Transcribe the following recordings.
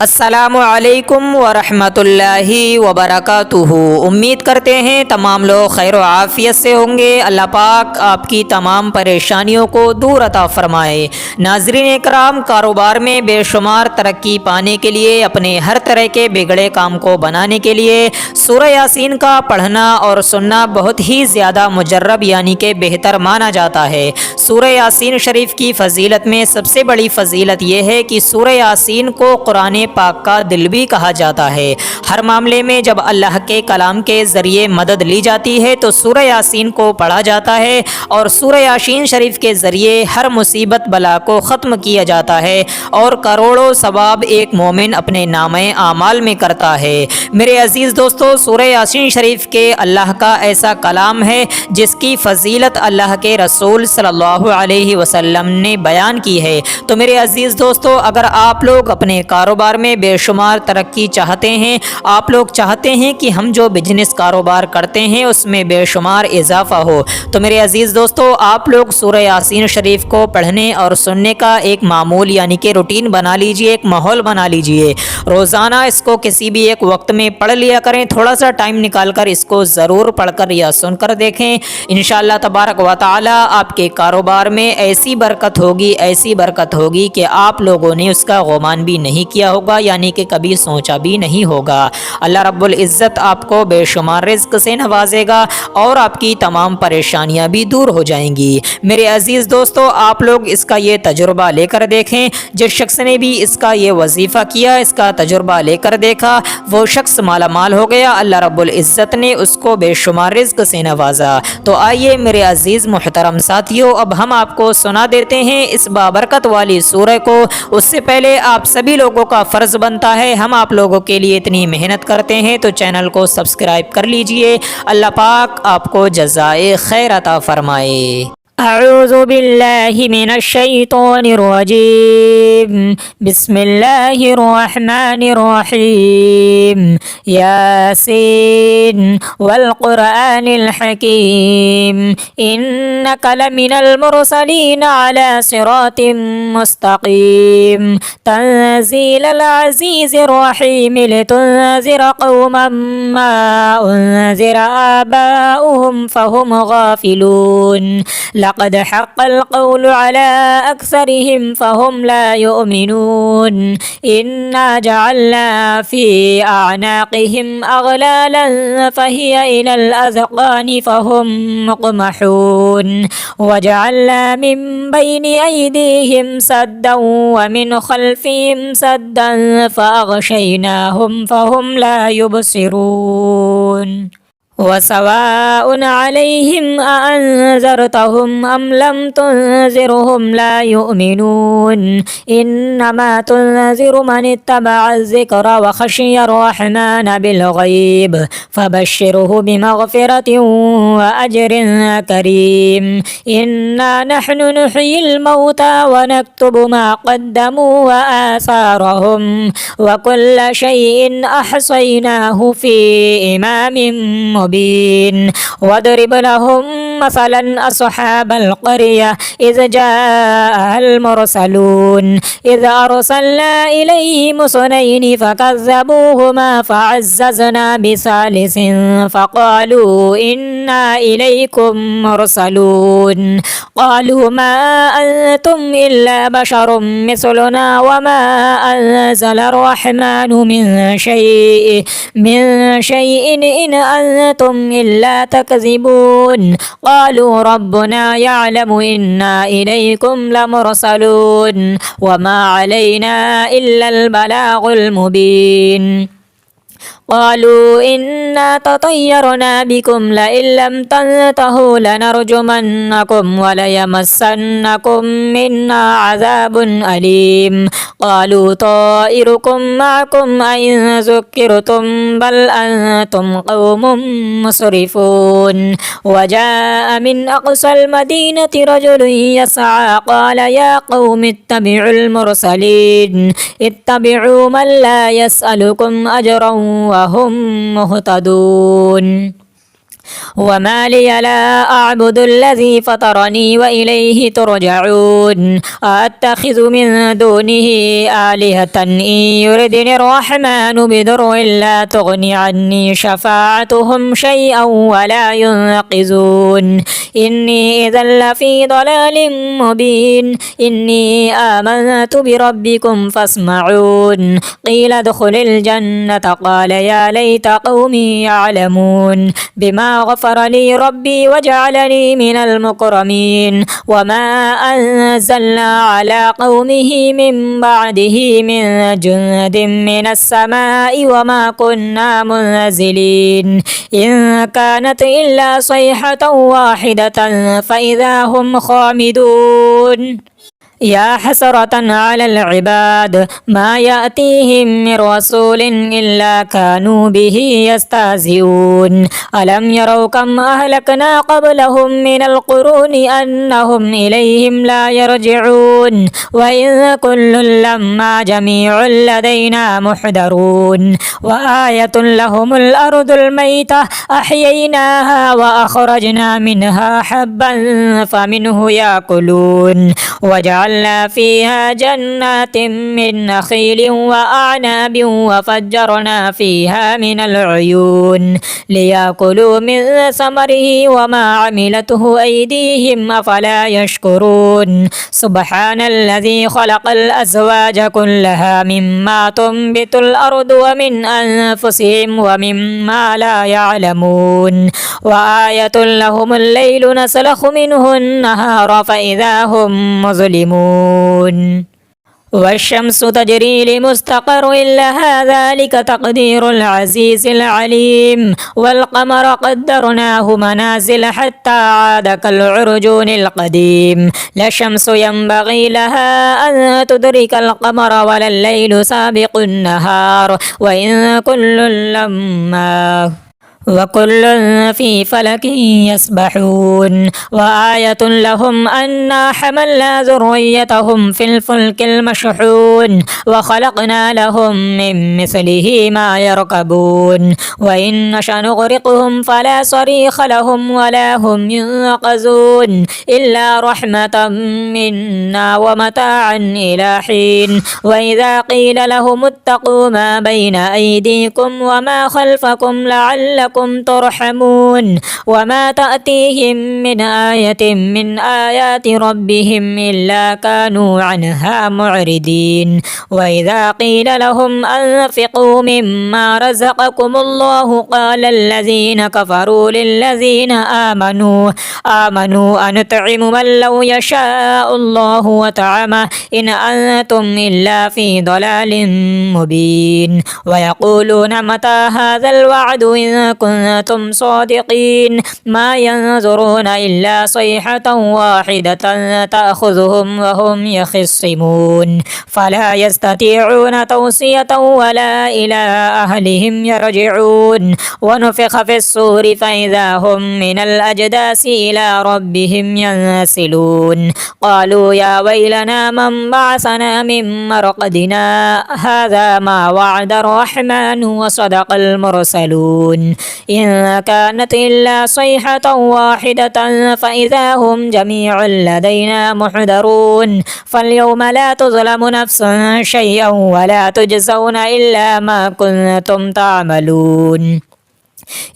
अस्सलामु अलैकुम वरहमतुल्लाहि वबरकातुहू। उम्मीद करते हैं तमाम लोग खैर आफ़ियत से होंगे। अल्लाह पाक आपकी तमाम परेशानियों को दूर अता फ़रमाए। नाज़रीन इकराम, कारोबार में बेशुमार तरक्की पाने के लिए, अपने हर तरह के बिगड़े काम को बनाने के लिए सूरह यासीन का पढ़ना और सुनना बहुत ही ज़्यादा मुजर्रब यानी कि बेहतर माना जाता है। सूरह यासीन शरीफ की फ़जीलत में सबसे बड़ी फ़जीलत यह है कि सूरह यासीन को कुरान पाक का दिल भी कहा जाता है। हर मामले में जब अल्लाह के कलाम के ज़रिए मदद ली जाती है तो सूरह यासीन को पढ़ा जाता है और सूरह यासीन शरीफ के ज़रिए हर मुसीबत बला को ख़त्म किया जाता है और करोड़ों सवाब एक मोमिन अपने नामे आमाल में करता है। मेरे अज़ीज़ दोस्तों, सूरह यासीन शरीफ के अल्लाह का ऐसा कलाम है जिसकी फ़जीलत अल्लाह के रसूल सल्लल्लाहु अलैहि वसल्लम ने बयान की है। तो मेरे अज़ीज़ दोस्तों, अगर आप लोग अपने कारोबार में बेशुमार तरक्की चाहते हैं, आप लोग चाहते हैं कि हम जो बिजनेस कारोबार करते हैं उसमें बेशुमार इजाफा हो, तो मेरे अजीज़ दोस्तों, आप लोग सूरह यासीन शरीफ को पढ़ने और सुनने का एक मामूल यानी कि रूटीन बना लीजिए, एक माहौल बना लीजिए। रोज़ाना इसको किसी भी एक वक्त में पढ़ लिया करें। थोड़ा सा टाइम निकाल कर इसको ज़रूर पढ़कर या सुनकर देखें। इंशाअल्लाह तबारक व तआला आपके कारोबार में ऐसी बरकत होगी, ऐसी बरकत होगी कि आप लोगों ने उसका गुमान भी नहीं किया होगा, यानी कि कभी सोचा भी नहीं होगा। अल्लाह रब्बुल इज़्ज़त आपको बेशुमार रिज़्क़ से नवाजेगा और आपकी तमाम परेशानियां भी दूर हो जाएंगी। मेरे अजीज़ दोस्तों, आप लोग इसका ये तजुर्बा लेकर देखें। जिस शख्स ने भी इसका ये वजीफ़ा किया, इसका तजुर्बा लेकर देखा, वो शख्स माला माल हो गया। अल्लाह रब्बुल इज़्ज़त ने उसको बेशुमार रिज़्क़ से नवाजा। तो आइए मेरे अजीज़ मुहतरम साथियों, अब हम आपको सुना देते हैं इस बाबरकत वाली सूरह को। उससे पहले आप सभी लोगों का फ़र्ज़ बनता है, हम आप लोगों के लिए इतनी मेहनत करते हैं तो चैनल को सब्सक्राइब कर लीजिए। अल्लाह पाक आपको जज़ाए खैर अता फ़रमाए। अऊज़ु बिल्लाहि मिनश शैतानिर रजीम। बिस्मिल्लाहिर रहमानिर रहीम। यासीन वल क़ुरआनिल हकीम। इन्नका लमिनल मुरसलीन अला सिरातिम मुस्तक़ीम। तंज़ीलल अज़ीज़िर रहीम लितुनज़िरा क़ौमम मा उनज़िरा आबाउहुम फ़हुम गाफ़िलून। लक़द हक़्क़ल क़ौलु अला अक्सरिहिम फ़हुम ला युमिनून। इन्ना जअलना फ़ी अअनाक़िहिम अग़लालन फ़हिय इलल अज़क़ानि फ़हुम मुक़महून। वजअलना मिन बैनि अयदीहिम सद्दन व मिन ख़ल्फ़िहिम सद्दन फ़अग़शयनाहुम फ़हुम ला युबसिरून। वसवाउन अलैहिम अअन्ज़रतहुम अम लम तुनज़िरहुम ला युमिनून। इन्नमा तुनज़िरु मन इत्तबअ ज़िक्र व ख़शियर रहमान बिलग़ैब फ़बश्शिरहु बिमग़फ़िरतिन व अज्रिन करीम। इन्ना नहनु नुह्यिल मौता व नक्तुबु मा क़द्दमू व आसारहुम व कुल्ल शैइन अहसैनाहु फ़ी इमामिन मुबीन। वदरिब लहुम मसलन अस्हाबल क़रिया इज़ जाअल मुरसलून। इज़ अरसलना इलैहिम स्नैनि फ़कज़्ज़बूहुमा फ़अज़्ज़ज़ना बिसालिसिन फ़क़ालू इन्ना इलैकुम मुरसलून। क़ालू मा अंतुम इल्ला बशरुम मिस्लुना व मा अंज़लर रहमानु मिन शैइन इन अंतुम इल्ला तकज़िबून। क़ालू रब्बुना यअलमु इन्ना इलैकुम लमुरसलून व मा अलैना इल्लल बलागुल मुबीन। क़ालू इन्ना ततय्यरना बिकुम लइन लम तंतहू लनरजुमन्नकुम व लयमस्सन्नकुम मिन्ना अज़ाबुन अलीम। क़ालू ताइरुकुम मअकुम अइन ज़ुक्किरतुम बल अंतुम क़ौमुम मुस्रिफून। वजाअ मिन अक़सल मदीनति रजुलुन यसअ क़ाल या क़ौमि इत्तबिउल मुरसलीन। इत्तबिउ मन ला यसअलुकुम अजरन वहुम मुहतदून। وما لي لا أعبد الذي فطرني وإليه ترجعون أتخذ من دونه آلهة إن يردني الرحمن بضر لا تغني عني شفاعتهم شيئا ولا ينقذون إني إذا لفي ضلال مبين إني آمنت بربكم فاسمعون قيل ادخل الجنة قال يا ليت قومي يعلمون بما غفر لي ربي وجعلني من المكرمين وما أنزلنا على قومه من بعده من جند من السماء وما كنا منزلين إن كانت إلا صيحة واحدة فإذا هم خامدون يا حسرة على العباد ما يأتيهم من رسول إلا كانوا به يستهزئون ألم يروا كم أهلكنا قبلهم من القرون أنهم إليهم لا يرجعون وإن كل لما جميع لدينا محضرون وآية لهم الأرض الميتة أحييناها وأخرجنا منها حبا فمنه يأكلون وجعلنا فيها جنات من نخيل وأعناب وفجرنا فيها من العيون ليأكلوا من ثمره وما عملته أيديهم أفلا يشكرون سبحان الذي خلق الأزواج كلها مما تنبت الأرض ومن أنفسهم ومما لا يعلمون وآية لهم الليل نسلخ منه النهار فإذا هم مظلمون والشمس تجري لمستقر لها ذلك تقدير العزيز العليم والقمر قدرناه منازل حتى عاد كالعرجون القديم لا الشمس ينبغي لها أن تدرك القمر ولا الليل سابق النهار وإن وكل في فلك يسبحون وآية لهم أنا حملنا ذريتهم في الفلك المشحون وخلقنا لهم من مثله ما يركبون وإن نشأ نغرقهم فلا صريخ لهم ولا هم ينقذون إلا رحمة منا ومتاعا إلى حين وإذا قيل لهم اتقوا ما بين أيديكم وما خلفكم لعلكم ترحمون وما تأتيهم من آية من آيات ربهم إلا كانوا عنها معرضين وإذا قيل لهم أنفقوا مما رزقكم الله قال الذين كفروا للذين آمنوا أنطعم من لو يشاء الله وطعمه إن أنتم إلا في ضلال مبين ويقولون متى هذا الوعد إن كنتم صادقين ما ينظرون إلا صيحة واحدة تأخذهم وهم يخصمون فلا يستطيعون توصية ولا إلى أهلهم يرجعون ونفخ في الصور فإذا هم من الأجداث إلى ربهم ينسلون قالوا يا ويلنا من بعثنا من مرقدنا هذا ما وعد الرحمن وصدق المرسلون إن كانت إلا صيحة واحدة فإذا هم جميع لدينا محضرون فاليوم لا تظلم نفس شيئا ولا تجزون إلا ما كنتم تعملون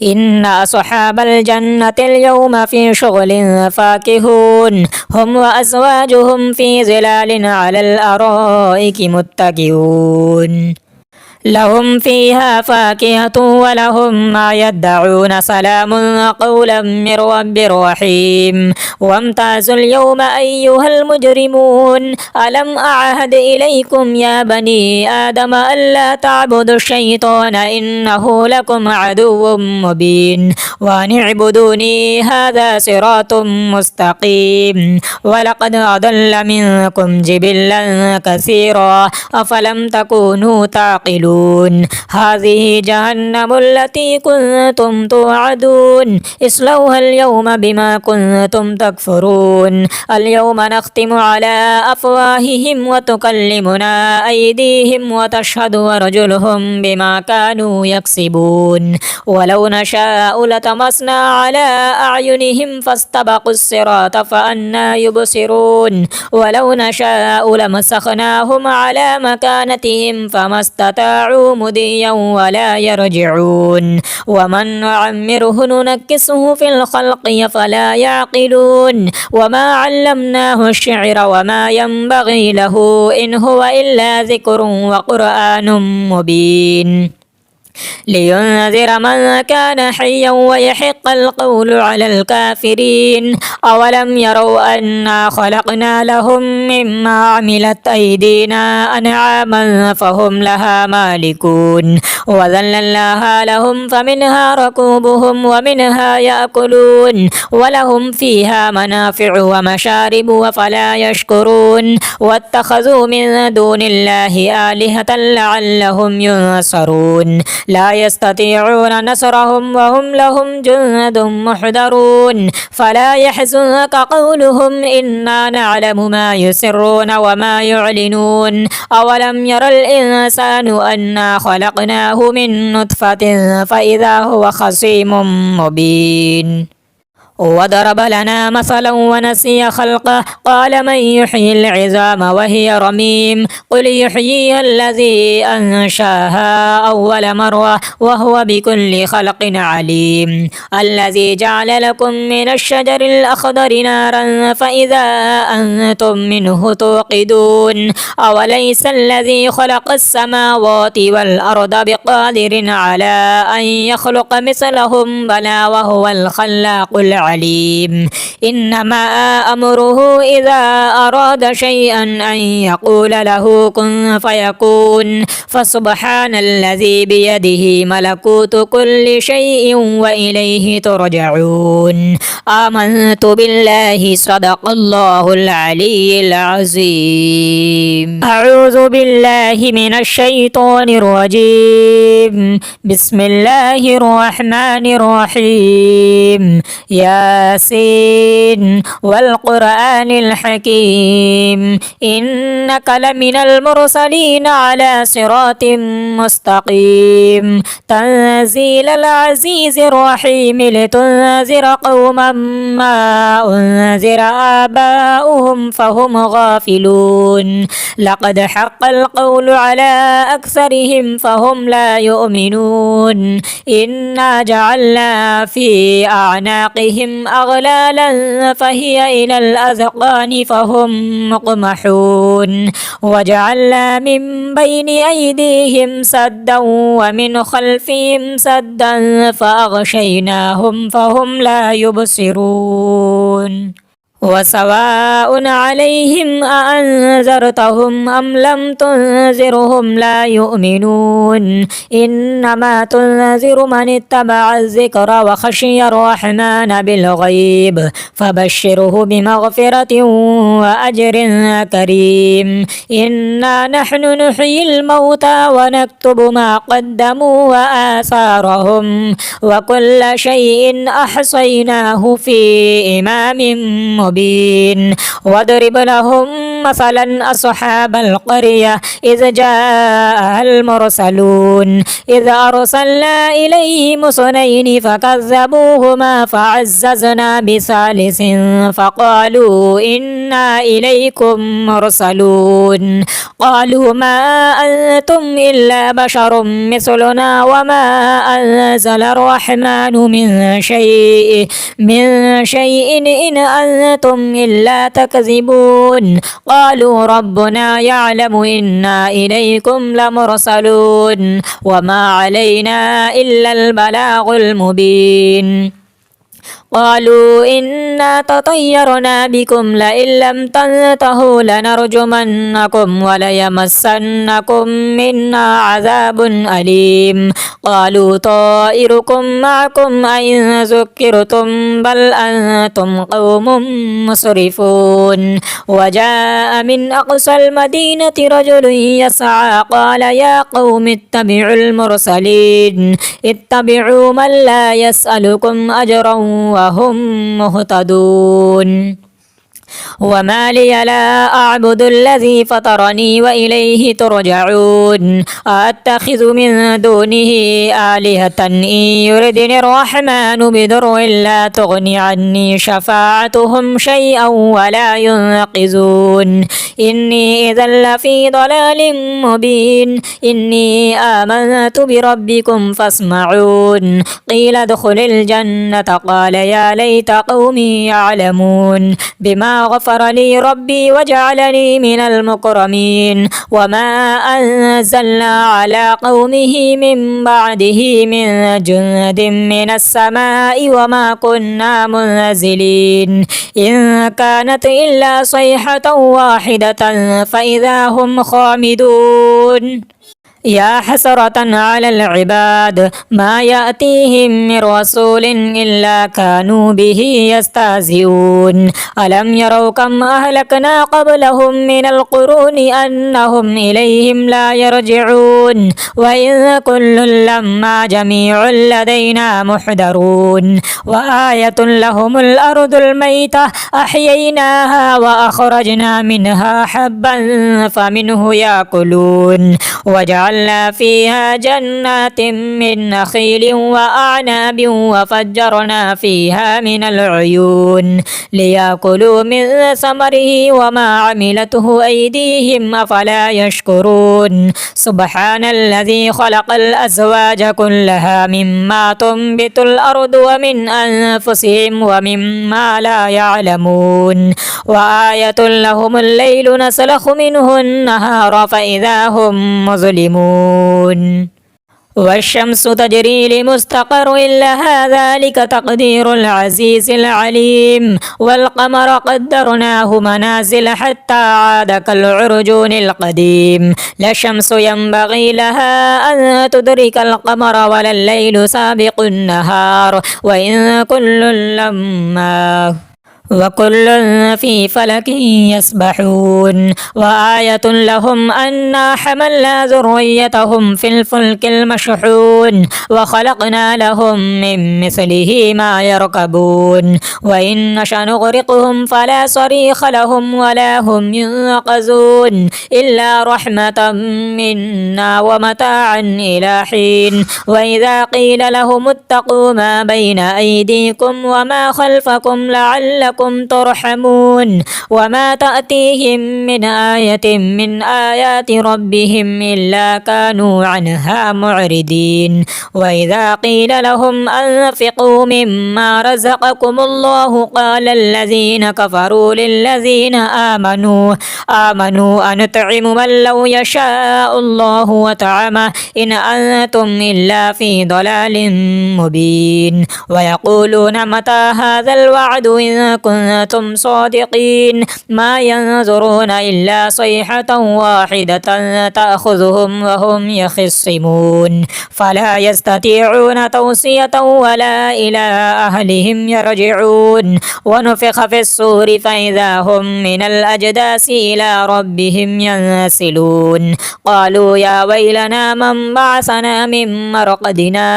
إن أصحاب الجنة اليوم في شغل فاكهون هم وأزواجهم في ظلال على الأرائك متكئون لهم فيها فاكهة ولهم ما يدعون سلام قولا من رب رحيم وامتازوا اليوم أيها المجرمون ألم أعهد إليكم يا بني آدم ألا تعبدوا الشيطان إنه لكم عدو مبين وأن اعبدوني هذا صراط مستقيم ولقد أضل منكم جبلا كثيرا أفلم تكونوا تعقلون يعقلون هذه جهنم التي كنتم توعدون اصلوها اليوم بما كنتم تكفرون اليوم نختم على أفواههم وتكلمنا أيديهم وتشهد أرجلهم بما كانوا يكسبون ولو نشاء لطمسنا على أعينهم فاستبقوا الصراط فأنى يبصرون ولو نشاء لمسخناهم على مكانتهم فما استطاعوا مضيا ولا يرجعون ومن نعمره ننكسه في الخلق فلا يعقلون وما علمناه الشعر وما ينبغي له إن هو إلا ذكر وقرآن مبين لينذر من كان حيا ويحق القول على الكافرين أولم يروا أنا خلقنا لهم مما عملت أيدينا أنعاما فهم لها مالكون وذللناها لهم فمنها ركوبهم ومنها يأكلون ولهم فيها منافع ومشارب وفلا يشكرون واتخذوا من دون الله آلهة لعلهم ينصرون لا يستطيعون نصرهم وهم لهم جند محضرون فلا يحزنك قولهم إنا نعلم ما يسرون وما يعلنون أولم ير الإنسان أنا خلقناه من نطفة فإذا هو خصيم مبين وضرب لنا مثلا ونسي خلقه قال من يحيي العظام وهي رميم قل يحييها الذي أنشاها أول مرة وهو بكل خلق عليم الذي جعل لكم من الشجر الأخضر نارا فإذا أنتم منه توقدون أوليس الذي خلق السماوات والأرض بقادر على أن يخلق مثلهم بلى وهو الخلاق العليم إنما أمره إذا أراد شيئا أن يقول له كن فيكون فسبحان الذي بيده ملكوت كل شيء وإليه ترجعون آمنت بالله صدق الله العلي العظيم أعوذ بالله من الشيطان الرجيم بسم الله الرحمن الرحيم ياسين والقرآن الحكيم إنك لمن المرسلين على صراط مستقيم تنزيل العزيز الرحيم لتنذر قوما ما أنذر آباؤهم فهم غافلون لقد حق القول على أكثرهم فهم لا يؤمنون إنا جعلنا في أعناقهم أغلالا فهي إلى الأذقان فهم مقمحون وجعلنا من بين أيديهم سدا ومن خلفهم سدا فأغشيناهم فهم لا يبصرون وسواء عليهم أأنذرتهم أم لم تنذرهم لا يؤمنون إنما تنذر من اتبع الذكر وخشي الرحمن بالغيب فبشره بمغفرة وأجر كريم إنا نحن نحيي الموتى ونكتب ما قدموا وآثارهم وكل شيء أحصيناه في إمام مبين واضرب لهم مثلا أصحاب القرية إذ جاء المرسلون إذ أرسلنا إليهم اثنين فكذبوهما فعززنا بثالث فقالوا إنا إليكم مرسلون قالوا ما أنتم إلا بشر مثلنا وما أنزل الرحمن من شيء إن أنتم إلا تكذبون قالوا ربنا يعلم إنا إليكم لمرسلون وما علينا إلا البلاغ المبين قالوا إنا تطيرنا بكم لئن لم تنتهوا لنرجمنكم وليمسنكم منا عذاب أليم قالوا طائركم معكم أئن ذكرتم بل أنتم قوم مسرفون وجاء من أقصى المدينة رجل يسعى قال يا قوم اتبعوا المرسلين اتبعوا من لا يسألكم أجرا وهم مهتدون وما لي لا أعبد الذي فطرني وإليه ترجعون أتخذ من دونه آلهة إن يردني الرحمن بضر لا تغني عني شفاعتهم شيئا ولا ينقذون إني إذا لفي ضلال مبين إني آمنت بربكم فاسمعون قيل ادخل الجنة قال يا ليت قومي يعلمون بما غفر لي ربي وجعلني من المكرمين وما أنزلنا على قومه من بعده من جند من السماء وما كنا منزلين إن كانت إلا صيحة واحدة فإذا هم خامدون يا حسرة على العباد ما يأتيهم من رسول إلا كانوا به يستهزئون ألم يروا كم أهلكنا قبلهم من القرون أنهم إليهم لا يرجعون وإن كل لما جميع لدينا محضرون وآية لهم الأرض الميتة أحييناها وأخرجنا منها حبا فمنه يأكلون وجعلنا فيها جنات من نخيل وأعناب وفجرنا فيها من العيون ليأكلوا من ثمره وما عملته أيديهم أفلا يشكرون سبحان الذي خلق الأزواج كلها مما تنبت الأرض ومن أنفسهم ومما لا يعلمون وآية لهم الليل نسلخ منه النهار فإذا هم مظلمون والشمس تجري لمستقر لها ذلك تقدير العزيز العليم والقمر قدرناه منازل حتى عاد كالعرجون القديم لا الشمس ينبغي لها أن تدرك القمر ولا الليل سابق النهار وإن وكل في فلك يسبحون وآية لهم أنا حملنا ذريتهم في الفلك المشحون وخلقنا لهم من مثله ما يركبون وإن نشأ نغرقهم فلا صريخ لهم ولا هم ينقذون إلا رحمة منا ومتاعا إلى حين وإذا قيل لهم اتقوا ما بين أيديكم وما خلفكم لعلكم ترحمون وما تأتيهم من آية من آيات ربهم إلا كانوا عنها معرضين وإذا قيل لهم أنفقوا مما رزقكم الله قال الذين كفروا للذين آمنوا أنطعم من لو يشاء الله وطعمه إن أنتم إلا في ضلال مبين ويقولون متى هذا الوعد إن كنتم صادقين ما ينظرون إلا صيحة واحدة تأخذهم وهم يخصمون فلا يستطيعون توصية ولا إلى أهلهم يرجعون ونفخ في الصور فإذا هم من الأجداث إلى ربهم ينسلون قالوا يا ويلنا من بعثنا من مرقدنا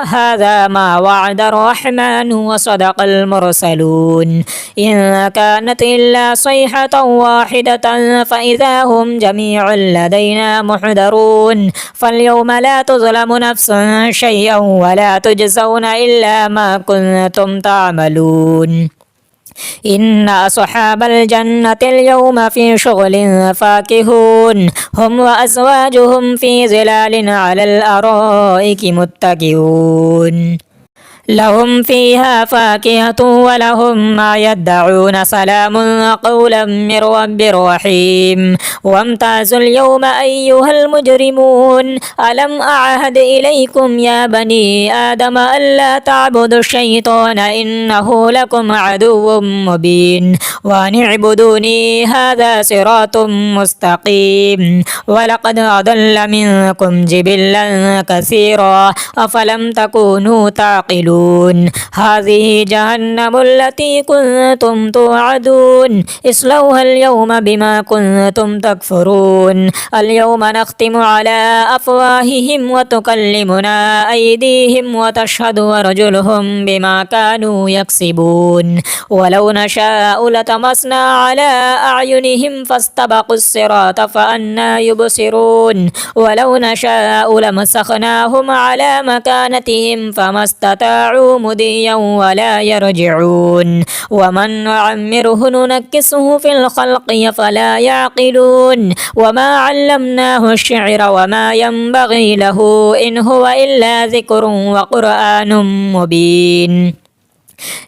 هذا ما وعد الرحمن وصدق المرسلون إن كانت إلا صيحة واحدة فإذا هم جميع لدينا محضرون فاليوم لا تظلم نفس شيئا ولا تجزون إلا ما كنتم تعملون إن أصحاب الجنة اليوم في شغل فاكهون هم وأزواجهم في ظلال على الأرائك متكئون لهم فيها فاكهة ولهم ما يدعون سلام قولا من رب رحيم وامتازوا اليوم أيها المجرمون ألم أعهد إليكم يا بني آدم ألا تعبدوا الشيطان إنه لكم عدو مبين وأن اعبدوني هذا صراط مستقيم ولقد أضل منكم جبلا كثيرا أفلم تكونوا تعقلون هذه جهنم التي كنتم توعدون اصلوها اليوم بما كنتم تكفرون اليوم نختم على أفواههم وتكلمنا أيديهم وتشهد أرجلهم بما كانوا يكسبون ولو نشاء لطمسنا على أعينهم فاستبقوا الصراط فأنى يبصرون ولو نشاء لمسخناهم على مكانتهم فما استطاعوا مضيا ولا يرجعون ومن نعمره ننكسه في الخلق فلا يعقلون وما علمناه الشعر وما ينبغي له إن هو إلا ذكر وقرآن مبين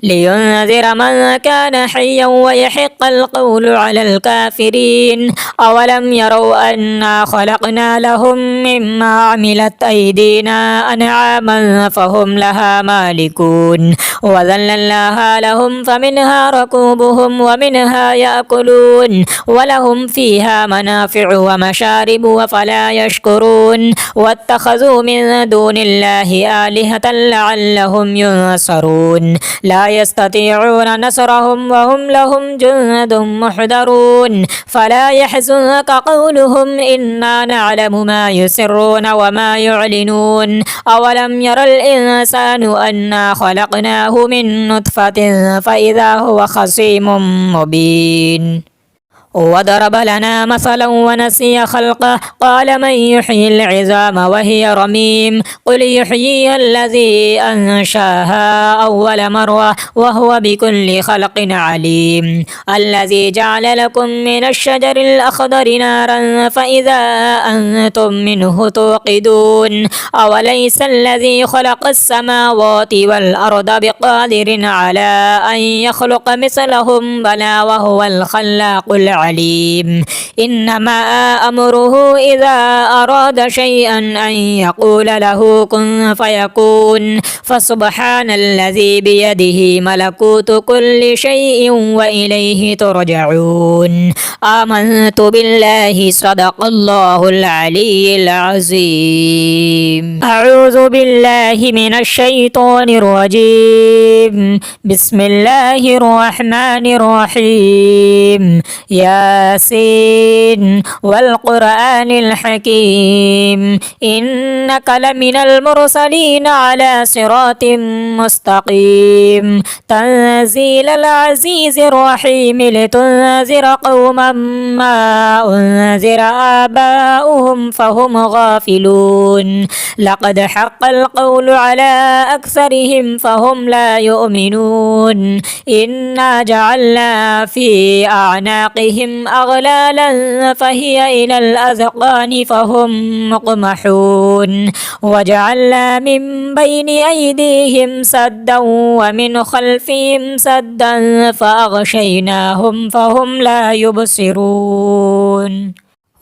لينذر من كان حيا ويحق القول على الكافرين أولم يروا أنا خلقنا لهم مما عملت أيدينا أنعاما فهم لها مالكون وذللناها لهم فمنها ركوبهم ومنها يأكلون ولهم فيها منافع ومشارب وفلا يشكرون واتخذوا من دون الله آلهة لعلهم ينصرون لا يستطيعون نصرهم وهم لهم جند محضرون فلا يحزنك قولهم إنا نعلم ما يسرون وما يعلنون أولم ير الإنسان أنا خلقناه من نطفة فإذا هو خصيم مبين وضرب لنا مثلا ونسي خلقه قال من يحيي العظام وهي رميم قل يحييها الذي أنشاها أول مرة وهو بكل خلق عليم الذي جعل لكم من الشجر الأخضر نارا فإذا أنتم منه توقدون أوليس الذي خلق السماوات والأرض بقادر على أن يخلق مثلهم بلى وهو الخلاق العليم إنما أمره إذا أراد شيئا أن يقول له كن فيكون فسبحان الذي بيده ملكوت كل شيء وإليه ترجعون آمنت بالله صدق الله العلي العظيم أعوذ بالله من الشيطان الرجيم بسم الله الرحمن الرحيم ياسين والقرآن الحكيم إنك لمن المرسلين على صراط مستقيم تنزيل العزيز الرحيم لتنذر قوما ما أنذر آباؤهم فهم غافلون لقد حق القول على أكثرهم فهم لا يؤمنون إنا جعلنا في أعناقهم أغلالا فهي إلى الأذقان فهم مقمحون وجعلنا من بين أيديهم سدا ومن خلفهم سدا فأغشيناهم فهم لا يبصرون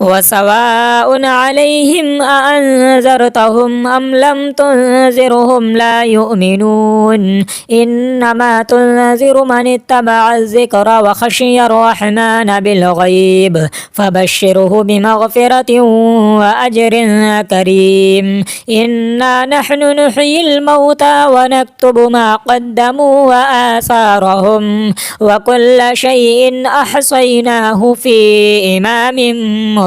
وسواء عليهم أأنذرتهم أم لم تنذرهم لا يؤمنون إنما تنذر من اتبع الذكر وخشي الرحمن بالغيب فبشره بمغفرة وأجر كريم إنا نحن نحيي الموتى ونكتب ما قدموا وآثارهم وكل شيء أحصيناه في إمام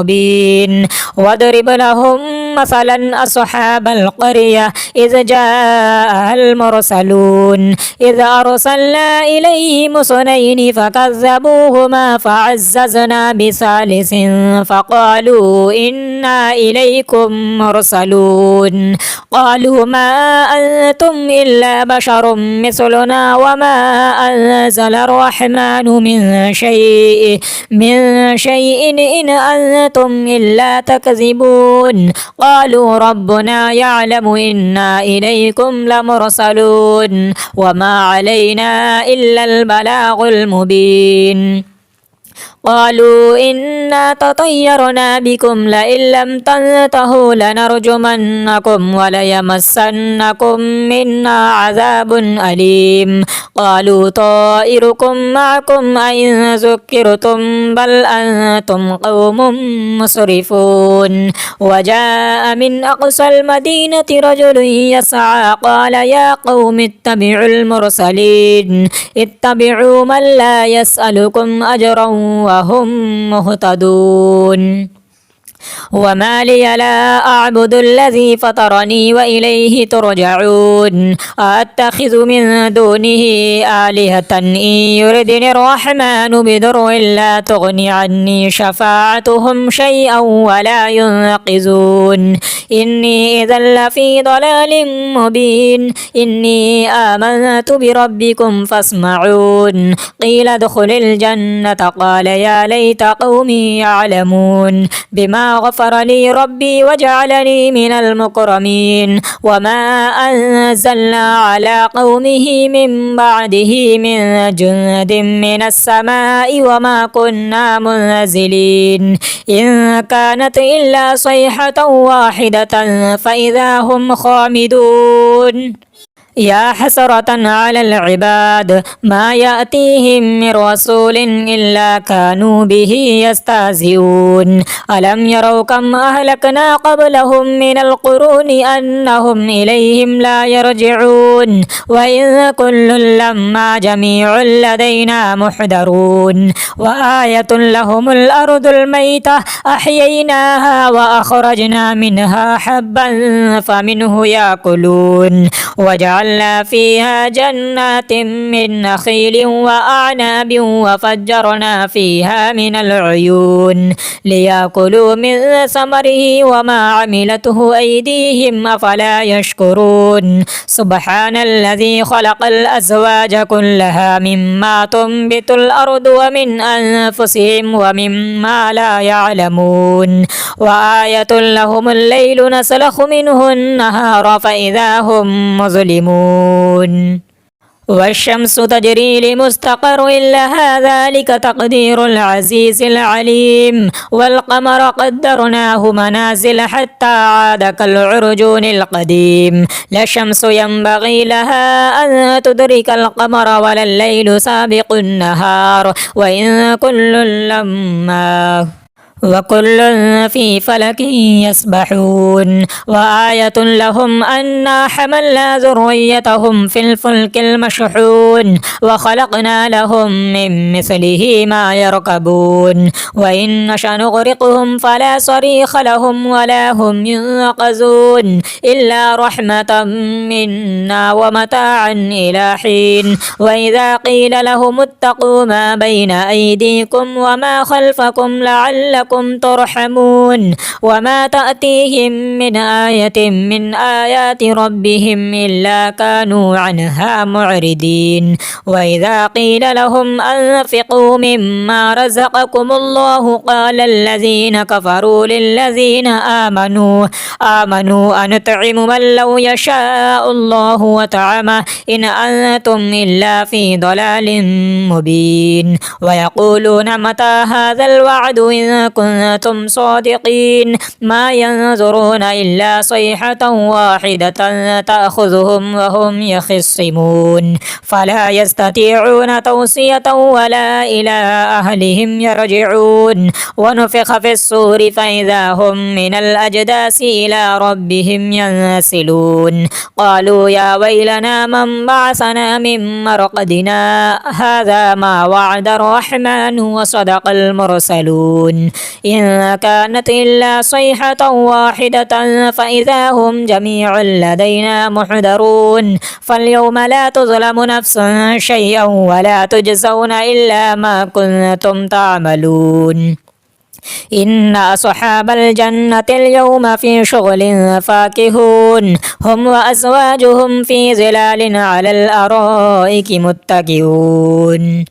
مبين واضرب لهم مثلا أصحاب القرية إذ جاء المرسلون إذ أرسلنا إليهم اثنين فكذبوهما فعززنا بثالث فقالوا إنا إليكم مرسلون قالوا ما أنتم إلا بشر مثلنا وما أنزل الرحمن من شيء إن أنتم أنتم إلا تكذبون قالوا ربنا يعلم إنا إليكم لمرسلون وما علينا إلا البلاغ المبين قالوا إنا تطيرنا بكم لئن لم تنتهوا لنرجمنكم وليمسنكم منا عذاب أليم قالوا طائركم معكم أئن ذكرتم بل أنتم قوم مسرفون وجاء من أقصى المدينة رجل يسعى قال يا قوم اتبعوا المرسلين اتبعوا من لا يسألكم أجرا وهم مهتدون وما لي لا أعبد الذي فطرني وإليه ترجعون أتخذ من دونه آلهة إن يردني الرحمن بضر لا تغني عني شفاعتهم شيئا ولا ينقذون إني إذا لفي ضلال مبين إني آمنت بربكم فاسمعون قيل ادخل الجنة قال يا ليت قومي يعلمون بما غفر لي ربي وجعلني من المكرمين وما أنزلنا على قومه من بعده من جند من السماء وما كنا منزلين إن كانت إلا صيحة واحدة فإذا هم خامدون يا حسرة على العباد ما يأتيهم من رسول إلا كانوا به يستهزئون ألم يروا كم أهلكنا قبلهم من القرون أنهم إليهم لا يرجعون وإن كل لما جميع لدينا محضرون وآية لهم الأرض الميتة أحييناها وأخرجنا منها حبا فمنه يأكلون وجعلنا فيها جنات من نخيل وأعناب وفجرنا فيها من العيون ليأكلوا من ثمره وما عملته أيديهم أفلا يشكرون سبحان الذي خلق الأزواج كلها مما تنبت الأرض ومن أنفسهم ومما لا يعلمون وآية لهم الليل نسلخ منه النهار فإذا هم مظلمون والشمس تجري لمستقر لها ذلك تقدير العزيز العليم والقمر قدرناه منازل حتى عاد كالعرجون القديم لا الشمس ينبغي لها أن تدرك القمر ولا الليل سابق النهار وكل في فلك يسبحون وآية لهم أنا حملنا ذريتهم في الفلك المشحون وخلقنا لهم من مثله ما يركبون وإن نشأ نغرقهم فلا صريخ لهم ولا هم ينقذون إلا رحمة منا ومتاعا إلى حين وإذا قيل لهم اتقوا ما بين أيديكم وما خلفكم لعلكم ترحمون وما تأتيهم من آية من آيات ربهم إلا كانوا عنها معرضين وإذا قيل لهم أنفقوا مما رزقكم الله قال الذين كفروا للذين آمنوا أنطعم من لو يشاء الله وطعمه إن أنتم إلا في ضلال مبين ويقولون متى هذا الوعد إن كنتم صادقين ما ينظرون إلا صيحة واحدة تأخذهم وهم يخصمون فلا يستطيعون توصية ولا إلى أهلهم يرجعون ونفخ في الصور فإذا هم من الأجداث إلى ربهم ينسلون قالوا يا ويلنا من بعثنا من مرقدنا هذا ما وعد الرحمن وصدق المرسلون إن كانت إلا صيحة واحدة فإذا هم جميع لدينا محضرون فاليوم لا تظلم نفس شيئا ولا تجزون إلا ما كنتم تعملون إن أصحاب الجنة اليوم في شغل فاكهون هم وأزواجهم في ظلال على الأرائك متكئون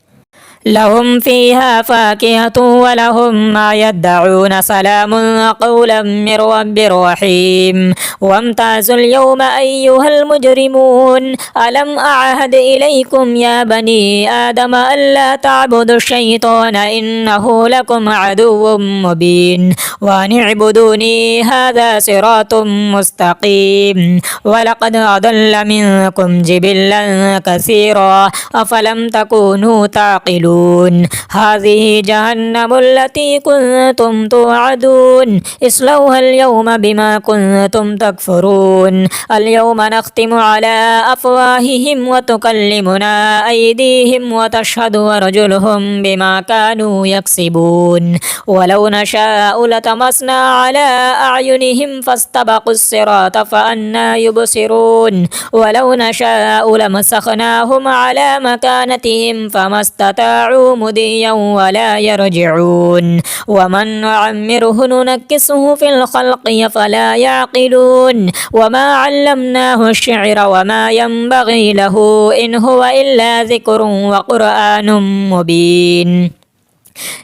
لهم فيها فاكهة ولهم ما يدعون سلام قولا من رب رحيم وامتازوا اليوم أيها المجرمون ألم أعهد إليكم يا بني آدم ألا تعبدوا الشيطان إنه لكم عدو مبين وأن اعبدوني هذا صراط مستقيم ولقد أضل منكم جبلا كثيرا أفلم تكونوا تعقلون هذه جهنم التي كنتم توعدون اصلوها اليوم بما كنتم تكفرون اليوم نختم على أفواههم وتكلمنا أيديهم وتشهد أرجلهم بما كانوا يكسبون ولو نشاء لطمسنا على أعينهم فاستبقوا الصراط فأنى يبصرون ولو نشاء لمسخناهم على مكانتهم فما استطاعوا مضيا ولا يرجعون ومن نعمره ننكسه في الخلق فلا يعقلون وما علمناه الشعر وما ينبغي له إن هو إلا ذكر وقرآن مبين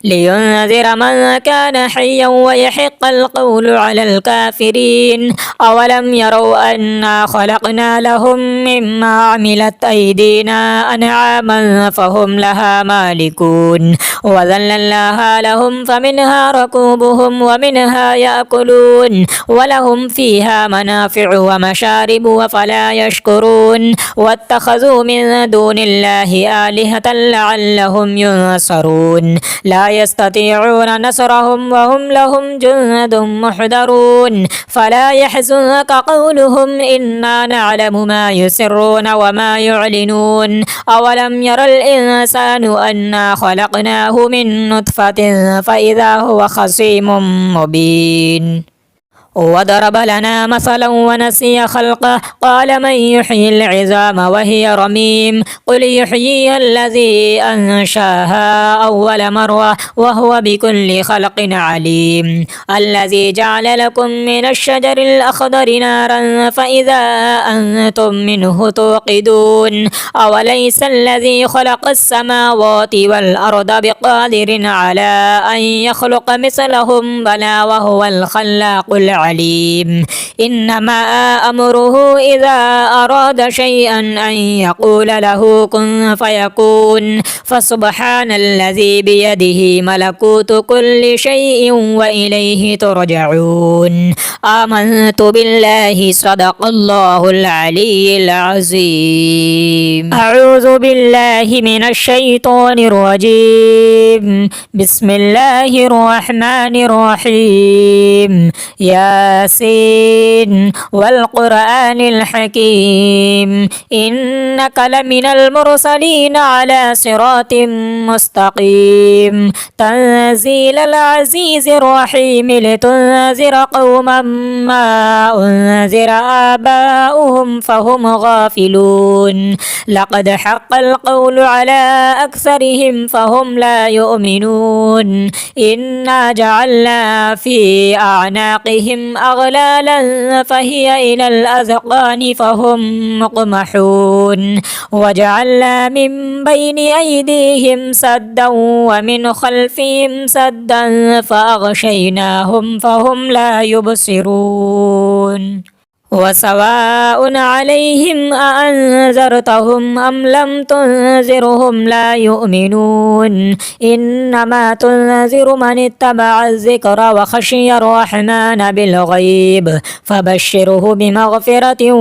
لينذر من كان حيا ويحق القول على الكافرين أولم يروا أنا خلقنا لهم مما عملت أيدينا أنعاما فهم لها مالكون وذللناها لهم فمنها ركوبهم ومنها يأكلون ولهم فيها منافع ومشارب وفلا يشكرون واتخذوا من دون الله آلهة لعلهم ينصرون لا يستطيعون نصرهم وهم لهم جند محضرون فلا يحزنك قولهم إنا نعلم ما يسرون وما يعلنون أولم ير الإنسان أنا خلقناه من نطفة فإذا هو خصيم مبين وضرب لنا مثلا ونسي خلقه قال من يحيي العظام وهي رميم قل يحييها الذي أنشاها أول مرة وهو بكل خلق عليم الذي جعل لكم من الشجر الأخضر نارا فإذا أنتم منه توقدون أوليس الذي خلق السماوات والأرض بقادر على أن يخلق مثلهم بلى وهو الخلاق العليم إنما أمره إذا أراد شيئا أن يقول له كن فيكون فسبحان الذي بيده ملكوت كل شيء وإليه ترجعون آمنت بالله صدق الله العلي العظيم أعوذ بالله من الشيطان الرجيم بسم الله الرحمن الرحيم ياسين والقرآن الحكيم إنك لمن المرسلين على صراط مستقيم تنزيل العزيز الرحيم لتنذر قوما ما أنذر آباؤهم فهم غافلون لقد حق القول على أكثرهم فهم لا يؤمنون إنا جعلنا في أعناقهم أغلالا فهي إلى الأذقان فهم مقمحون وجعلنا من بين أيديهم سدا ومن خلفهم سدا فأغشيناهم فهم لا يبصرون وسواء عليهم أأنذرتهم أم لم تنذرهم لا يؤمنون إنما تنذر من اتبع الذكر وخشي الرحمن بالغيب فبشره بمغفرة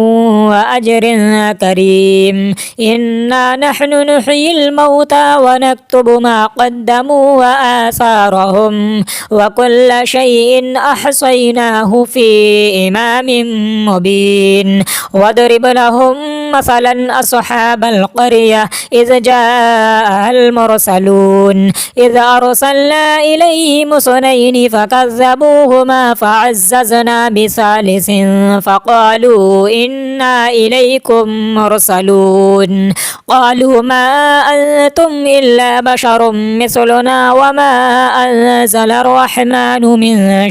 وأجر كريم إنا نحن نحيي الموتى ونكتب ما قدموا وآثارهم وكل شيء أحصيناه في إمام مبين واضرب لهم مثلا أصحاب القرية إذ جاء المرسلون إذ أرسلنا إليهم اثنين فكذبوهما فعززنا بثالث فقالوا إنا إليكم مرسلون قالوا ما أنتم إلا بشر مثلنا وما أنزل الرحمن من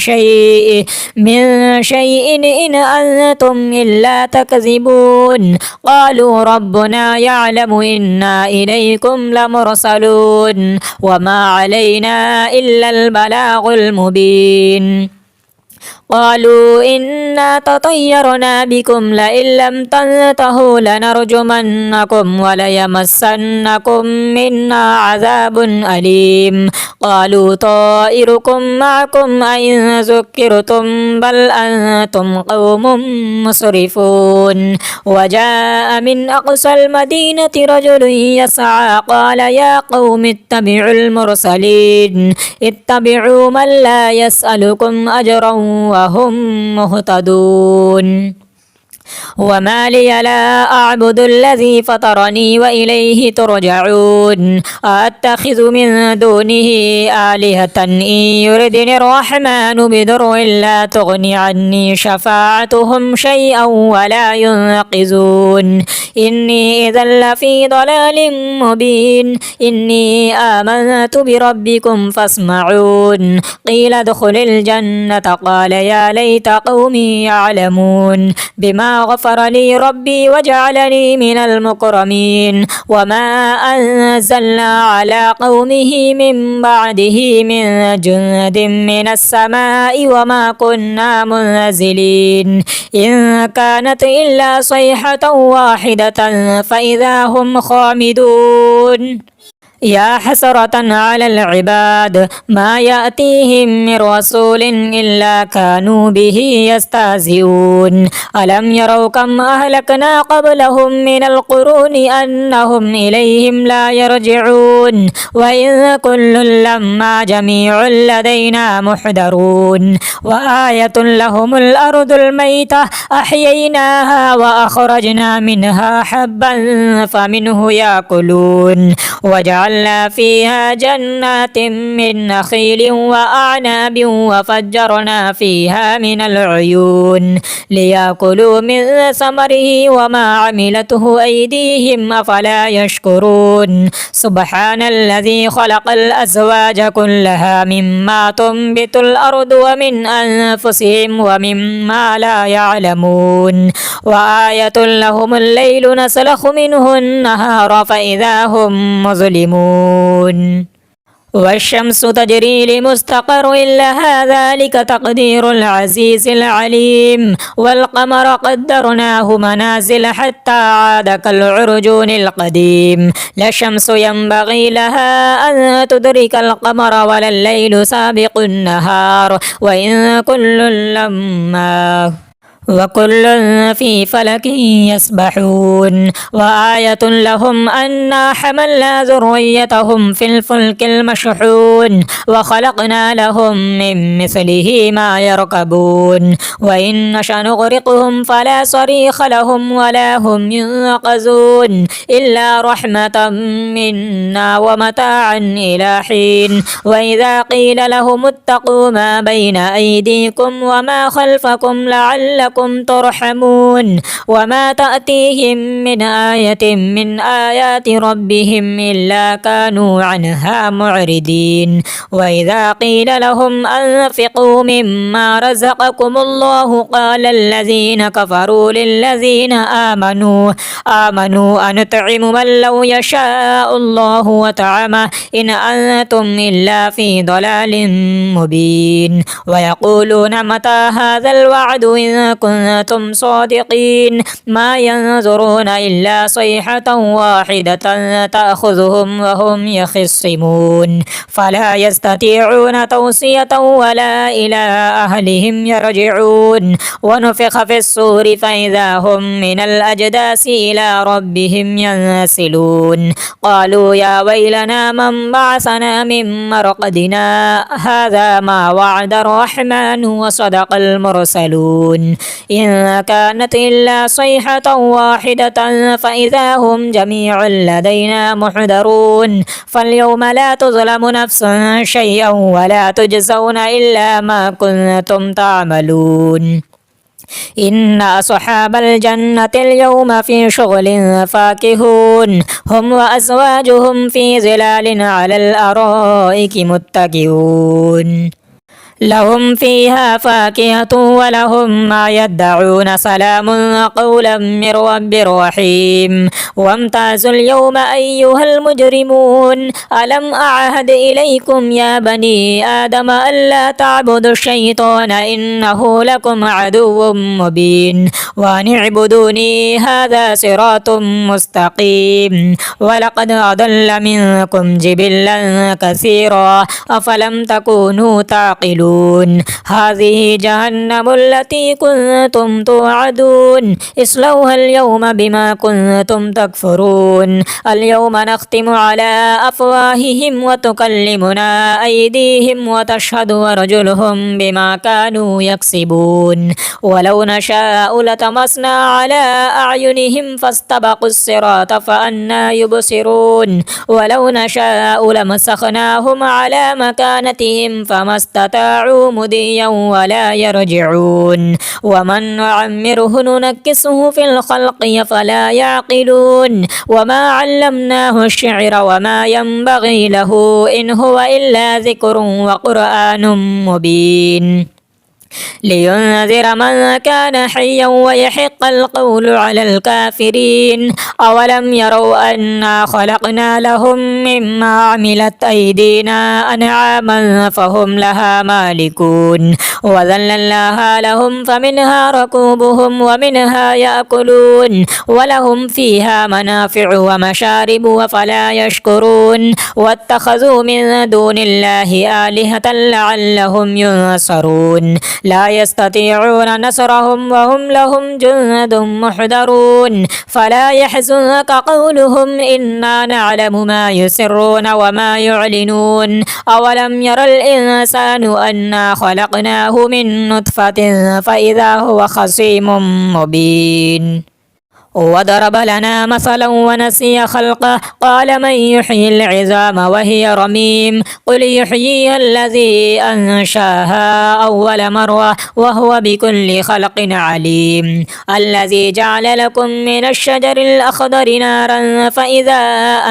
شيء إن أنتم إلا تكذبون قالوا ربنا يعلم إنا إليكم لمرسلون وما علينا إلا البلاغ المبين قالوا إنا تطيرنا بكم لئن لم تنتهوا لنرجمنكم وليمسنكم منا عذاب أليم قالوا طائركم معكم أئن ذكرتم بل أنتم قوم مسرفون وجاء من أقصى المدينة رجل يسعى قال يا قوم اتبعوا المرسلين اتبعوا من لا يسألكم أجرا وهم مهتدون وما لي لا أعبد الذي فطرني وإليه ترجعون أتخذ من دونه آلهة إن يردني الرحمن بضر لا تغني عني شفاعتهم شيئا ولا ينقذون إني إذا لفي ضلال مبين إني آمنت بربكم فاسمعون قيل ادخل الجنة قال يا ليت قومي يعلمون بما غفر لي ربي وجعلني من المكرمين وما أنزلنا على قومه من بعده من جند من السماء وما كنا منزلين إن كانت إلا صيحة واحدة فإذا هم خامدون يا حسرة على العباد ما يأتيهم من رسول إلا كانوا به يستهزئون ألم يروا كم أهلكنا قبلهم من القرون أنهم إليهم لا يرجعون وإن كل لما جميع لدينا محضرون وآية لهم الأرض الميتة أحييناها وأخرجنا منها حبا فمنه يأكلون وجعلنا فيها جنات من نخيل وأعناب وفجرنا فيها من العيون ليأكلوا من ثمره وما عملته أيديهم أفلا يشكرون سبحان الذي خلق الأزواج كلها مما تنبت الأرض ومن أنفسهم ومما لا يعلمون وآية لهم الليل نسلخ منه النهار فإذا هم مظلمون والشمس تجري لمستقر لها ذلك تقدير العزيز العليم والقمر قدرناه منازل حتى عاد كالعرجون القديم لا الشمس ينبغي لها أن تدرك القمر ولا الليل سابق النهار وإن كل لما وكل في فلك يسبحون وآية لهم أنا حملنا ذريتهم في الفلك المشحون وخلقنا لهم من مثله ما يركبون وإن نشأ نغرقهم فلا صريخ لهم ولا هم ينقذون إلا رحمة منا ومتاعا إلى حين وإذا قيل لهم اتقوا ما بين أيديكم وما خلفكم لعلكم ترحمون وما تأتيهم من آية من آيات ربهم إلا كانوا عنها معرضين وإذا قيل لهم أنفقوا مما رزقكم الله قال الذين كفروا للذين آمنوا أنطعم من لو يشاء الله وطعمه إن أنتم إلا في ضلال مبين ويقولون متى هذا الوعد إن كنتم صادقين ما ينظرون إلا صيحة واحدة تأخذهم وهم يخصمون فلا يستطيعون توصية ولا إلى أهلهم يرجعون ونفخ في الصور فإذا هم من الأجداث إلى ربهم ينسلون قالوا يا ويلنا من بعثنا من مرقدنا هذا ما وعد الرحمن وصدق المرسلون إن كانت إلا صيحة واحدة فإذا هم جميع لدينا محضرون فاليوم لا تظلم نفس شيئا ولا تجزون إلا ما كنتم تعملون إن أصحاب الجنة اليوم في شغل فاكهون هم وأزواجهم في ظلال على الأرائك متكئون لهم فيها فاكهة ولهم ما يدعون سلام قولا من رب رحيم وامتازوا اليوم أيها المجرمون ألم أعهد إليكم يا بني آدم ألا تعبدوا الشيطان إنه لكم عدو مبين وأن اعبدوني هذا صراط مستقيم ولقد أضل منكم جبلا كثيرا أفلم تكونوا تعقلون هذه جهنم التي كنتم توعدون اصلوها اليوم بما كنتم تكفرون اليوم نختم على أفواههم وتكلمنا أيديهم وتشهد أرجلهم بما كانوا يكسبون ولو نشاء لطمسنا على أعينهم فاستبقوا الصراط فأنى يبصرون ولو نشاء لمسخناهم على مكانتهم فما استطاعوا مضيا ولا يرجعون ومن نعمره ننكسه في الخلق فلا يعقلون وما علمناه الشعر وما ينبغي له إن هو إلا ذكر وقرآن مبين لينذر من كان حيا ويحق القول على الكافرين أولم يروا أنا خلقنا لهم مما عملت أيدينا أنعاما فهم لها مالكون وذللناها لهم فمنها ركوبهم ومنها يأكلون ولهم فيها منافع ومشارب وفلا يشكرون واتخذوا من دون الله آلهة لعلهم ينصرون لا يستطيعون نصرهم وهم لهم جند محضرون فلا يحزنك قولهم إنا نعلم ما يسرون وما يعلنون أولم ير الإنسان أنا خلقناه من نطفة فإذا هو خصيم مبين وضرب لنا مثلا ونسي خلقه قال من يحيي العظام وهي رميم قل يحييها الذي أنشاها أول مرة وهو بكل خلق عليم الذي جعل لكم من الشجر الأخضر نارا فإذا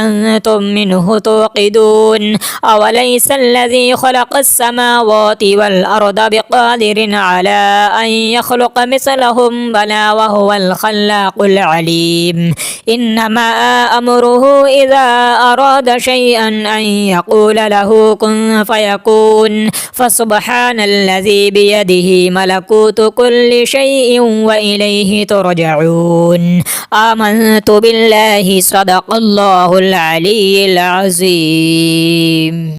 أنتم منه توقدون أوليس الذي خلق السماوات والأرض بقادر على أن يخلق مثلهم بلى وهو الخلاق العليم إنما أمره إذا أراد شيئا أن يقول له كن فيكون فسبحان الذي بيده ملكوت كل شيء وإليه ترجعون آمنت بالله صدق الله العلي العظيم.